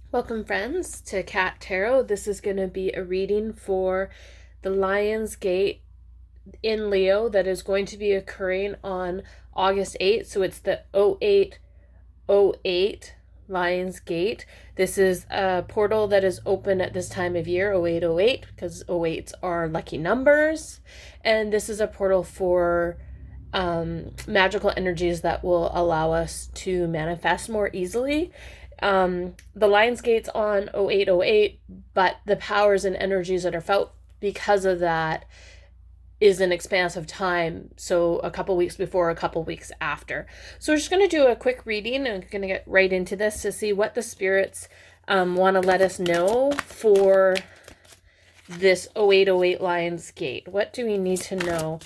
Welcome, friends, to Cat Tarot. This is going to be a reading for the Lions Gate in Leo that is going to be occurring on August 8th. So it's the 0808 Lions Gate. This is a portal that is open at this time of year, 0808, because 08s are lucky numbers. And this is a portal for magical energies that will allow us to manifest more easily. The Lions Gate's on 0808, but the powers and energies that are felt because of that is an expanse of time. So a couple weeks before, a couple weeks after. So we're just going to do a quick reading and I'm going to get right into this to see what the spirits want to let us know for this 0808 Lions Gate. What do we need to know?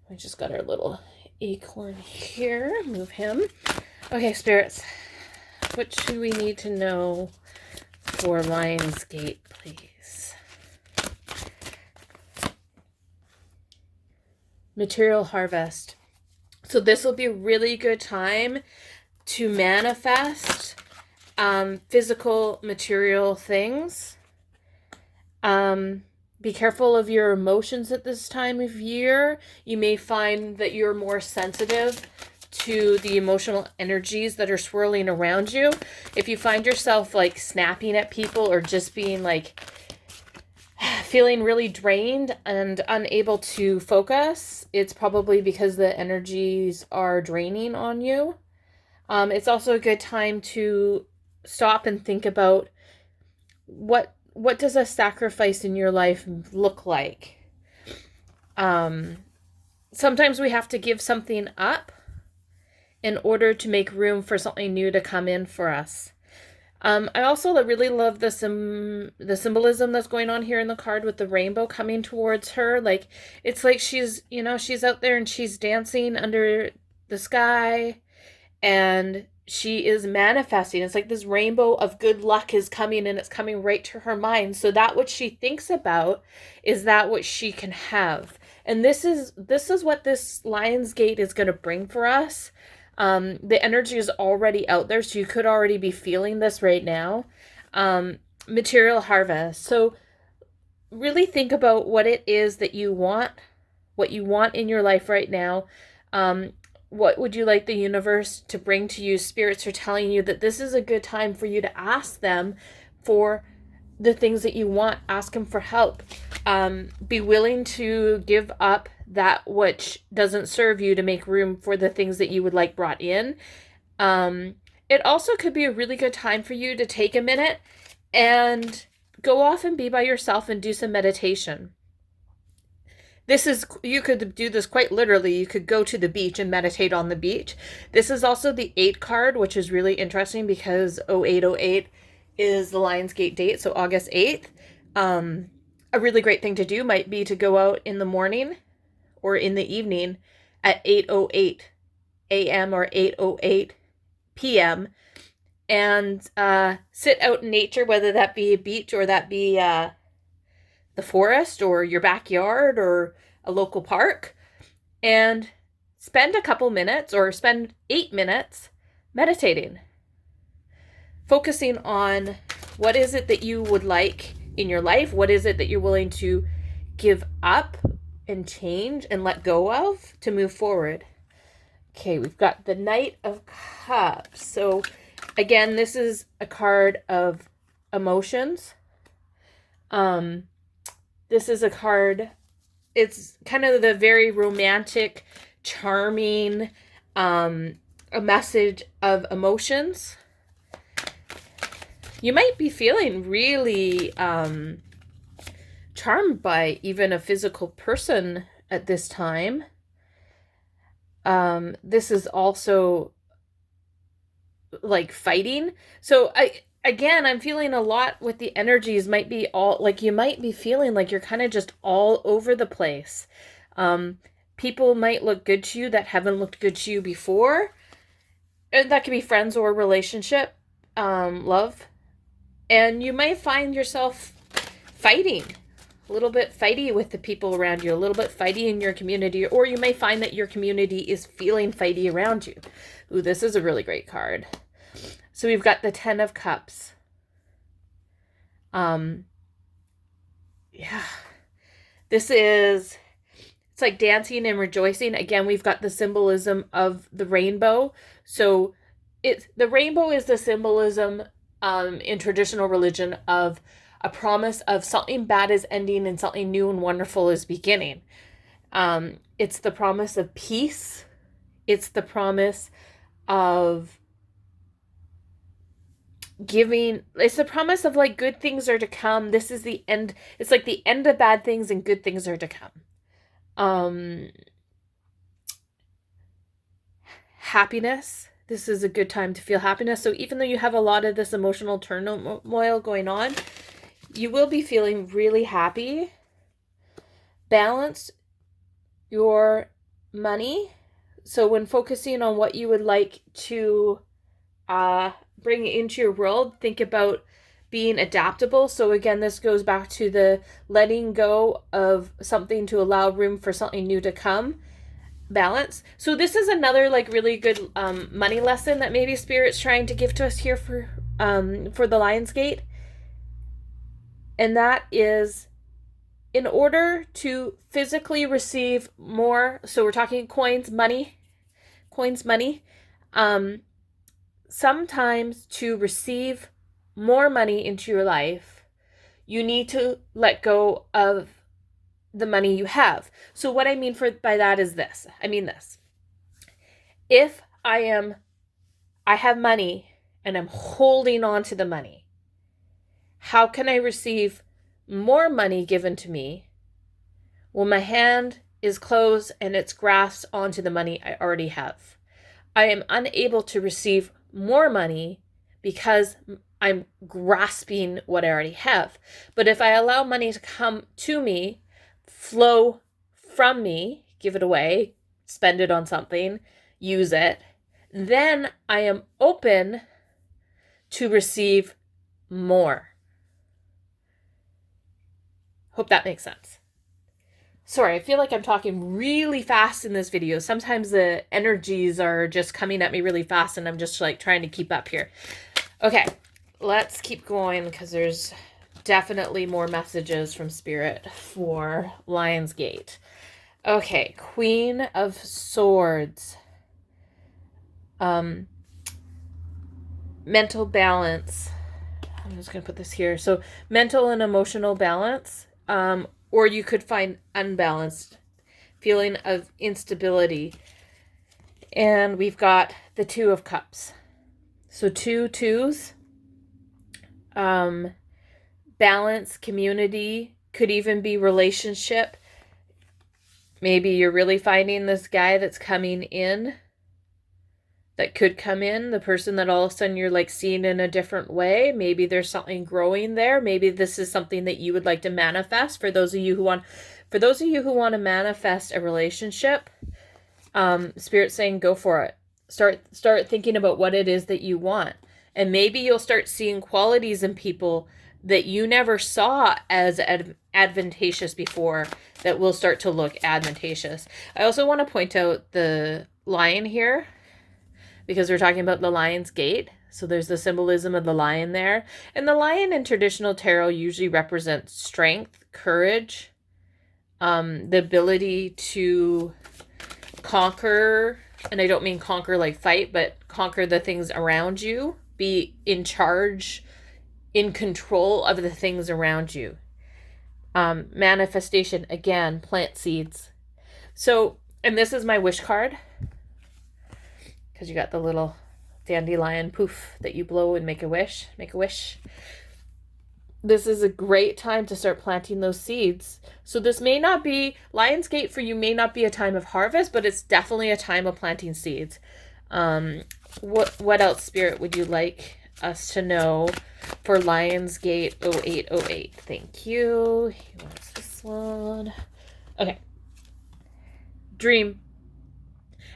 We just got our little acorn here. Move him. Okay, spirits. What should we need to know for Lions Gate, please? Material harvest. So this will be a really good time to manifest physical material things. Be careful of your emotions at this time of year. You may find that you're more sensitive to the emotional energies that are swirling around you. If you find yourself like snapping at people or just being like feeling really drained and unable to focus, it's probably because the energies are draining on you. It's also a good time to stop and think about what does a sacrifice in your life look like? Sometimes we have to give something up in order to make room for something new to come in for us. I also really love the symbolism that's going on here in the card with the rainbow coming towards her. Like, it's like she's out there and she's dancing under the sky and she is manifesting. It's like this rainbow of good luck is coming and it's coming right to her mind. So that what she thinks about is that what she can have. And this is what this Lions Gate is going to bring for us. The energy is already out there, so you could already be feeling this right now. Material harvest. So really think about what it is that you want, what you want in your life right now. What would you like the universe to bring to you? Spirits are telling you that this is a good time for you to ask them for the things that you want. Ask them for help. Be willing to give up that which doesn't serve you to make room for the things that you would like brought in. It also could be a really good time for you to take a minute and go off and be by yourself and do some meditation. You could do this quite literally. You could go to the beach and meditate on the beach. This is also the 8 card, which is really interesting because 0808 is the Lions Gate date, so August 8th. A really great thing to do might be to go out in the morning or in the evening at 8:08 a.m. or 8:08 p.m. and sit out in nature, whether that be a beach or that be the forest or your backyard or a local park, and spend a couple minutes or spend 8 minutes meditating, focusing on what is it that you would like in your life, what is it that you're willing to give up and change and let go of to move forward. Okay, we've got the Knight of Cups. So again, this is a card of emotions. This is a card, it's kind of the very romantic, charming, a message of emotions. You might be feeling really charmed by even a physical person at this time. This is also like fighting. So I'm feeling a lot with the energies might be all like you might be feeling like you're kind of just all over the place. People might look good to you that haven't looked good to you before. And that could be friends or relationship, love. And you might find yourself fighting, a little bit fighty with the people around you, a little bit fighty in your community, or you may find that your community is feeling fighty around you. Ooh, this is a really great card. So we've got the 10 of Cups. Yeah. It's like dancing and rejoicing. Again, we've got the symbolism of the rainbow. So the rainbow is the symbolism in traditional religion of a promise of something bad is ending and something new and wonderful is beginning. It's the promise of peace. It's the promise of giving. It's the promise of like good things are to come. This is the end. It's like the end of bad things and good things are to come. Happiness. This is a good time to feel happiness. So even though you have a lot of this emotional turmoil going on, you will be feeling really happy. Balance your money. So when focusing on what you would like to bring into your world, think about being adaptable. So again, this goes back to the letting go of something to allow room for something new to come. Balance. So this is another like really good money lesson that maybe Spirit's trying to give to us here for the Lions Gate. And that is, in order to physically receive more, so we're talking coins, money, sometimes to receive more money into your life, you need to let go of the money you have. So what I mean by that is this. I mean this. If I have money and I'm holding on to the money, how can I receive more money given to me when my hand is closed and it's grasped onto the money I already have? I am unable to receive more money because I'm grasping what I already have. But if I allow money to come to me, flow from me, give it away, spend it on something, use it, then I am open to receive more. Hope that makes sense. Sorry, I feel like I'm talking really fast in this video. Sometimes the energies are just coming at me really fast and I'm just like trying to keep up here. Okay, let's keep going because there's definitely more messages from Spirit for Lions Gate. Okay, Queen of Swords. Mental balance. I'm just going to put this here. So mental and emotional balance. Or you could find unbalanced, feeling of instability. And we've got the Two of Cups. So 2 twos. Balance, community, could even be relationship. Maybe you're really finding this guy that's coming in, that could come in, the person that all of a sudden you're like seeing in a different way. Maybe there's something growing there. Maybe this is something that you would like to manifest. For those of you who want to manifest a relationship, Spirit's saying go for it. Start thinking about what it is that you want. And maybe you'll start seeing qualities in people that you never saw as advantageous before that will start to look advantageous. I also want to point out the lion here because we're talking about the Lion's Gate. So there's the symbolism of the lion there. And the lion in traditional tarot usually represents strength, courage, the ability to conquer, and I don't mean conquer like fight, but conquer the things around you, be in charge, in control of the things around you. Manifestation, again, plant seeds. So, and this is my wish card, because you got the little dandelion poof that you blow and make a wish. This is a great time to start planting those seeds. So this may not be, Lion's Gate for you may not be a time of harvest, but it's definitely a time of planting seeds. What else, Spirit, would you like us to know for Lions Gate 0808? Thank you. He wants this one. Okay. Dream.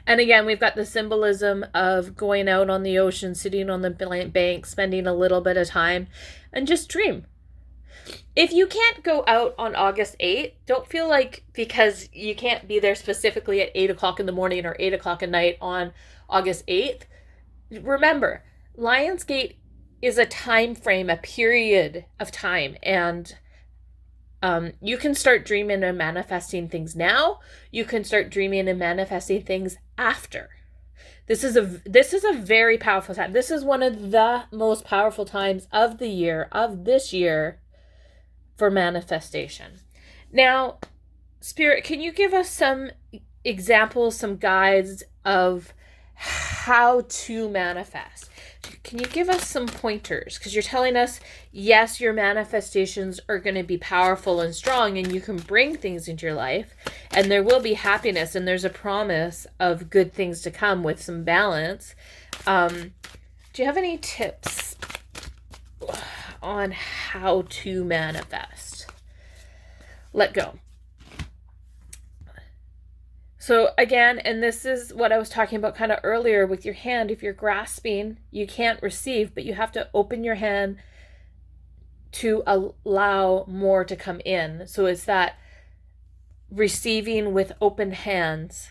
And again, we've got the symbolism of going out on the ocean, sitting on the bank, spending a little bit of time, and just dream. If you can't go out on August 8th, don't feel like because you can't be there specifically at 8 o'clock in the morning or 8 o'clock at night on August 8th. Remember, Lions Gate is a time frame, a period of time. And you can start dreaming and manifesting things now. You can start dreaming and manifesting things after. This is a very powerful time. This is one of the most powerful times of the year, of this year, for manifestation. Now, Spirit, can you give us some examples, some guides of how to manifest? Can you give us some pointers? Because you're telling us, yes, your manifestations are going to be powerful and strong, and you can bring things into your life, and there will be happiness, and there's a promise of good things to come with some balance. Do you have any tips on how to manifest? Let go. So again, and this is what I was talking about kind of earlier with your hand. If you're grasping, you can't receive, but you have to open your hand to allow more to come in. So it's that receiving with open hands.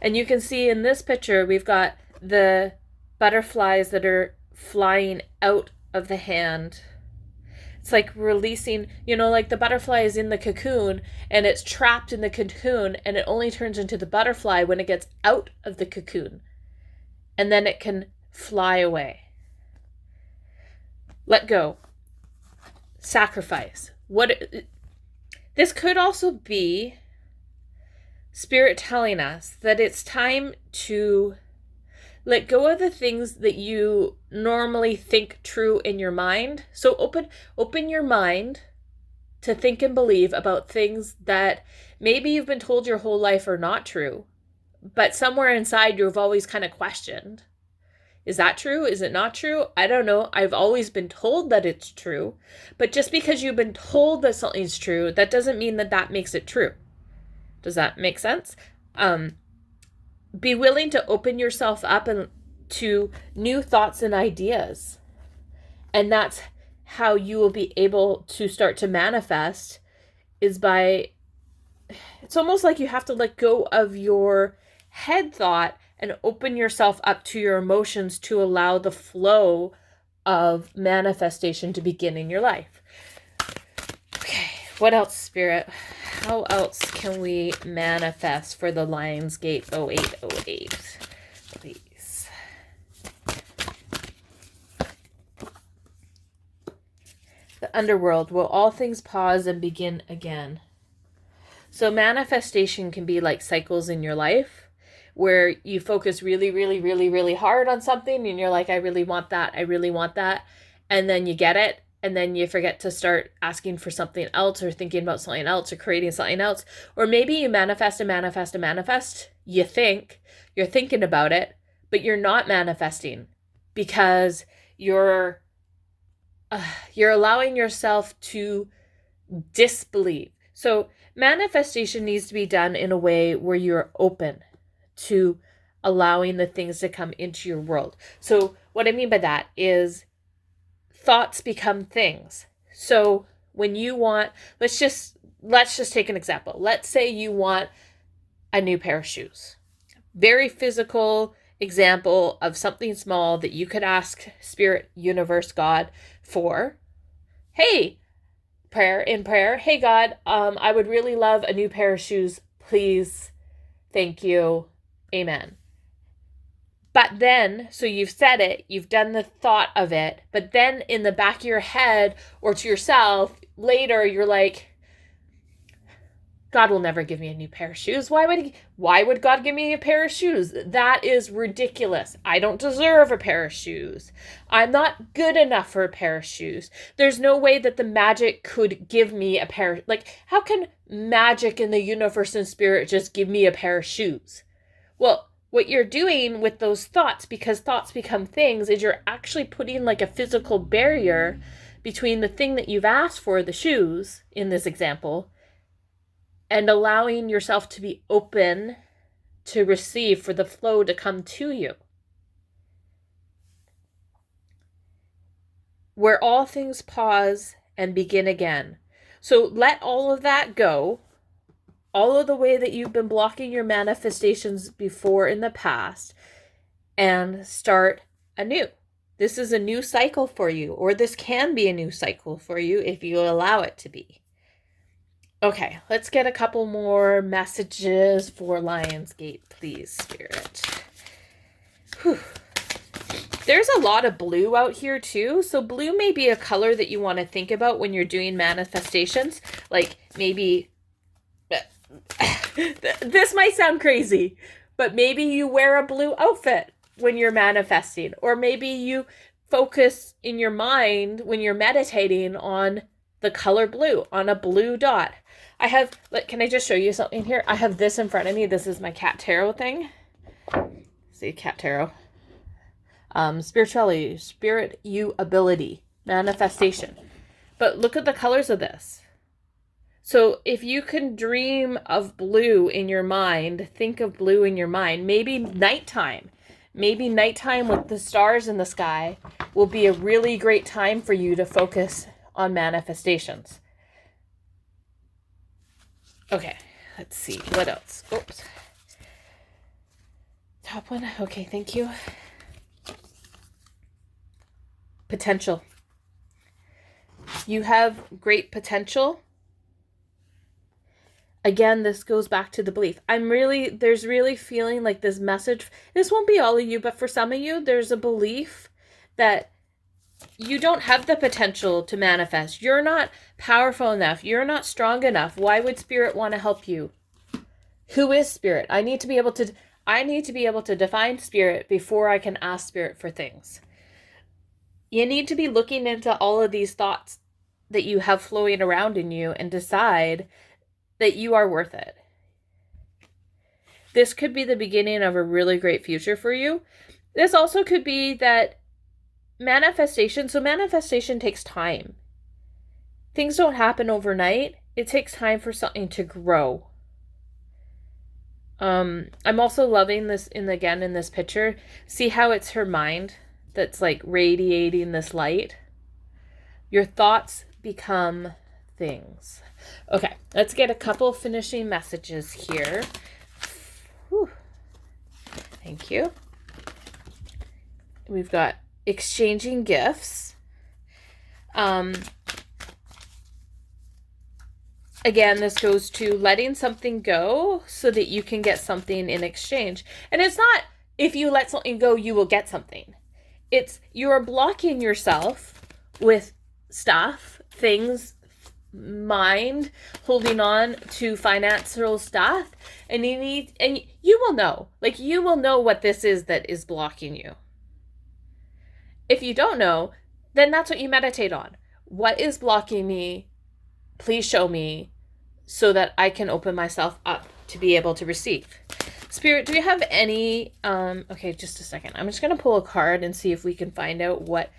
And you can see in this picture, we've got the butterflies that are flying out of the hand. It's like releasing, like the butterfly is in the cocoon and it's trapped in the cocoon, and it only turns into the butterfly when it gets out of the cocoon. And then it can fly away. Let go. Sacrifice. This could also be Spirit telling us that it's time to let go of the things that you normally think true in your mind. So open your mind to think and believe about things that maybe you've been told your whole life are not true, but somewhere inside you've always kind of questioned. Is that true? Is it not true? I don't know. I've always been told that it's true, but just because you've been told that something's true, that doesn't mean that makes it true. Does that make sense? Be willing to open yourself up to new thoughts and ideas. And that's how you will be able to start to manifest, is by, it's almost like you have to let go of your head thought and open yourself up to your emotions to allow the flow of manifestation to begin in your life. Okay, what else, Spirit? How else can we manifest for the Lions Gate 0808? Please. The underworld, will all things pause and begin again? So manifestation can be like cycles in your life where you focus really, really, really, really hard on something and you're like, I really want that. I really want that. And then you get it. And then you forget to start asking for something else or thinking about something else or creating something else. Or maybe you manifest and manifest and manifest. You think you're thinking about it, but you're not manifesting because you're allowing yourself to disbelieve. So manifestation needs to be done in a way where you're open to allowing the things to come into your world. So what I mean by that is thoughts become things. So when you want, let's just take an example. Let's say you want a new pair of shoes. Very physical example of something small that you could ask Spirit, Universe, God for. Hey, in prayer. Hey God, I would really love a new pair of shoes. Please. Thank you. Amen. But then, so you've said it, you've done the thought of it, but then in the back of your head or to yourself later, you're like, God will never give me a new pair of shoes. Why would God give me a pair of shoes? That is ridiculous. I don't deserve a pair of shoes. I'm not good enough for a pair of shoes. There's no way that the magic could give me a pair. Like, how can magic in the universe and Spirit just give me a pair of shoes? Well, what you're doing with those thoughts, because thoughts become things, is you're actually putting like a physical barrier between the thing that you've asked for, the shoes in this example, and allowing yourself to be open to receive, for the flow to come to you. Where all things pause and begin again. So let all of that go. All of the way that you've been blocking your manifestations before in the past, and start anew. This is a new cycle for you, or this can be a new cycle for you if you allow it to be. Okay, let's get a couple more messages for Lions Gate, please, Spirit. Whew. There's a lot of blue out here too, so blue may be a color that you want to think about when you're doing manifestations. Like maybe, this might sound crazy, but maybe you wear a blue outfit when you're manifesting, or maybe you focus in your mind when you're meditating on the color blue, on a blue dot. I have, can I just show you something here? I have this in front of me. This is my cat tarot thing. See, cat tarot. Spirituality, spirit, you ability, manifestation. But look at the colors of this. So if you can dream of blue in your mind, think of blue in your mind, maybe nighttime with the stars in the sky will be a really great time for you to focus on manifestations. Okay, let's see. What else? Oops. Top one. Okay, thank you. Potential. You have great potential. Again, this goes back to the belief. There's really feeling like this message, this won't be all of you, but for some of you, there's a belief that you don't have the potential to manifest. You're not powerful enough. You're not strong enough. Why would Spirit want to help you? Who is Spirit? I need to be able to define Spirit before I can ask Spirit for things. You need to be looking into all of these thoughts that you have flowing around in you and decide that you are worth it. This could be the beginning of a really great future for you. This also could be that manifestation takes time. Things don't happen overnight. It takes time for something to grow. I'm also loving this in this picture. See how it's her mind that's like radiating this light? Your thoughts become things. Okay, let's get a couple finishing messages here. Whew. Thank you. We've got exchanging gifts. Again, this goes to letting something go so that you can get something in exchange. And it's not if you let something go, you will get something. It's you are blocking yourself with stuff, things, mind, holding on to financial stuff, and you will know what this is that is blocking you. If you don't know, then that's what you meditate on. What is blocking me? Please show me so that I can open myself up to be able to receive. Spirit, do you have any, okay, just a second. I'm just going to pull a card and see if we can find out what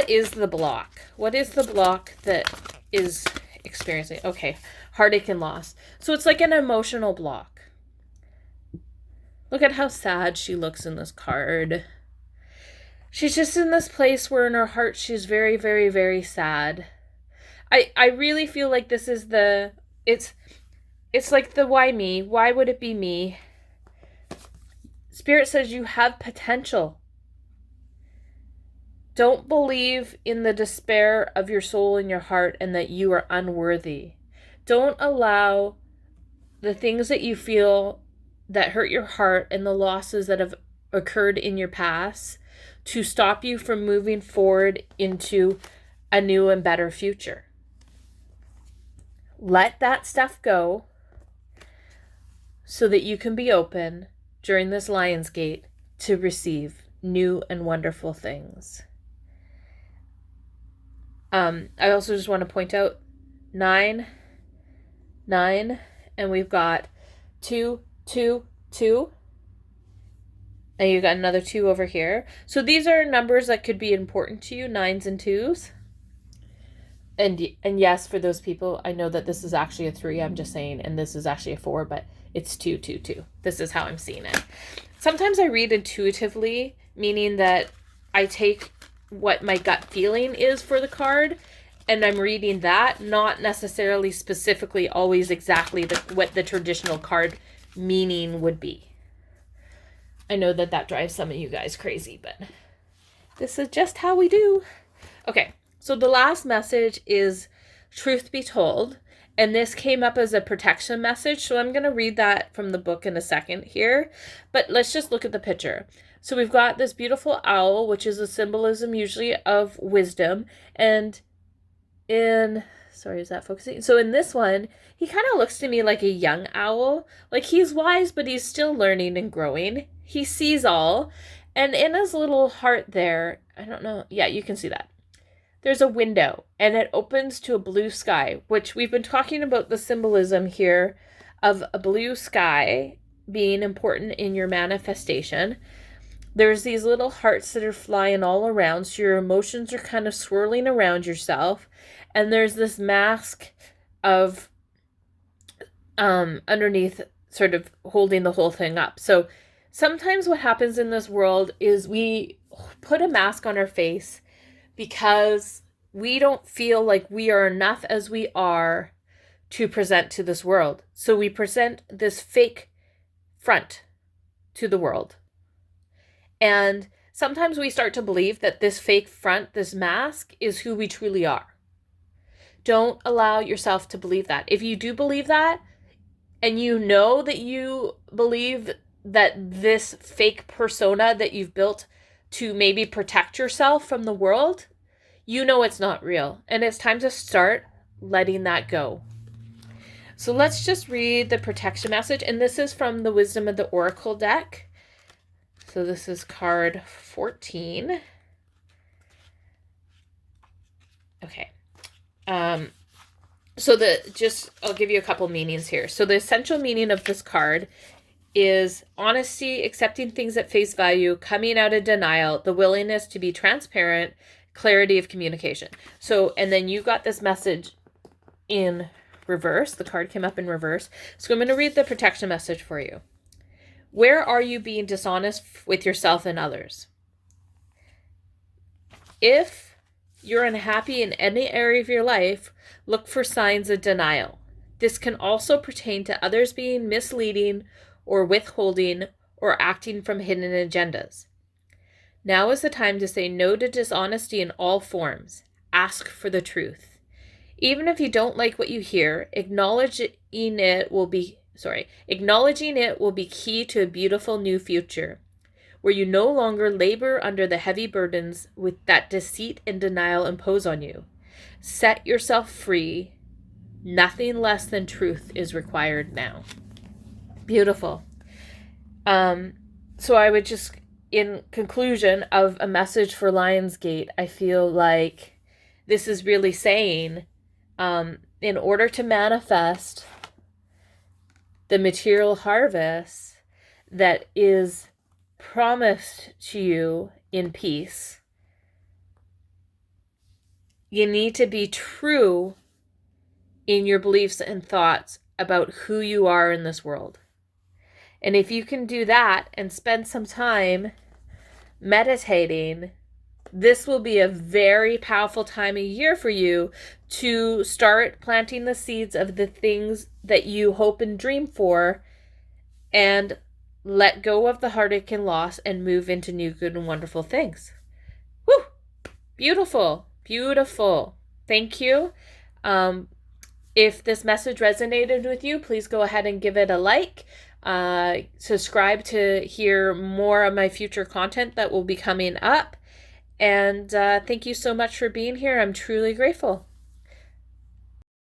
is the block? What is the block that is experiencing? Okay, heartache and loss. So it's like an emotional block. Look at how sad she looks in this card. She's just in this place where in her heart she's very, very, very sad. I really feel like this is it's like the why me? Why would it be me? Spirit says you have potential. Don't believe in the despair of your soul and your heart and that you are unworthy. Don't allow the things that you feel that hurt your heart and the losses that have occurred in your past to stop you from moving forward into a new and better future. Let that stuff go so that you can be open during this Lions Gate to receive new and wonderful things. I also just want to point out 9, and we've got 2, 2, 2, and you got another 2 over here. So these are numbers that could be important to you, 9s and 2s. And yes, for those people, I know that this is actually a 3, I'm just saying, and this is actually a 4, but it's 2, 2, 2. This is how I'm seeing it. Sometimes I read intuitively, meaning that I take what my gut feeling is for the card, and I'm reading that, not necessarily specifically always exactly what the traditional card meaning would be. I know that drives some of you guys crazy, but This is just how we do. Okay, so the last message is truth be told. And this came up as a protection message. So I'm going to read that from the book in a second here. But let's just look at the picture. So we've got this beautiful owl, which is a symbolism usually of wisdom. And sorry, is that focusing? So in this one, he kind of looks to me like a young owl. Like he's wise, but he's still learning and growing. He sees all. And in his little heart there, I don't know. Yeah, you can see that. There's a window and it opens to a blue sky, which we've been talking about the symbolism here of a blue sky being important in your manifestation. There's these little hearts that are flying all around, so your emotions are kind of swirling around yourself. And there's this mask of underneath sort of holding the whole thing up. So sometimes what happens in this world is we put a mask on our face because we don't feel like we are enough as we are to present to this world. So we present this fake front to the world. And sometimes we start to believe that this fake front, this mask, is who we truly are. Don't allow yourself to believe that. If you do believe that, and you know that you believe that this fake persona that you've built to maybe protect yourself from the world, you know it's not real. And it's time to start letting that go. So let's just read the protection message. And this is from the Wisdom of the Oracle deck. So this is card 14. Okay. I'll give you a couple meanings here. So the essential meaning of this card is honesty, accepting things at face value, coming out of denial, the willingness to be transparent, clarity of communication. So, and then you got this message in reverse. The card came up in reverse. So I'm going to read the protection message for you. Where are you being dishonest with yourself and others? If you're unhappy in any area of your life, look for signs of denial. This can also pertain to others being misleading or withholding or acting from hidden agendas. Now is the time to say no to dishonesty in all forms. Ask for the truth. Even if you don't like what you hear, acknowledging it will be key to a beautiful new future, where you no longer labor under the heavy burdens that deceit and denial impose on you. Set yourself free. Nothing less than truth is required now. Beautiful. So I would just, in conclusion of a message for Lions Gate, I feel like this is really saying, in order to manifest the material harvest that is promised to you in peace, you need to be true in your beliefs and thoughts about who you are in this world. And if you can do that and spend some time meditating, this will be a very powerful time of year for you to start planting the seeds of the things that you hope and dream for, and let go of the heartache and loss and move into new, good, and wonderful things. Woo! Beautiful. Beautiful. Thank you. If this message resonated with you, please go ahead and give it a like. Subscribe to hear more of my future content that will be coming up. And thank you so much for being here. I'm truly grateful.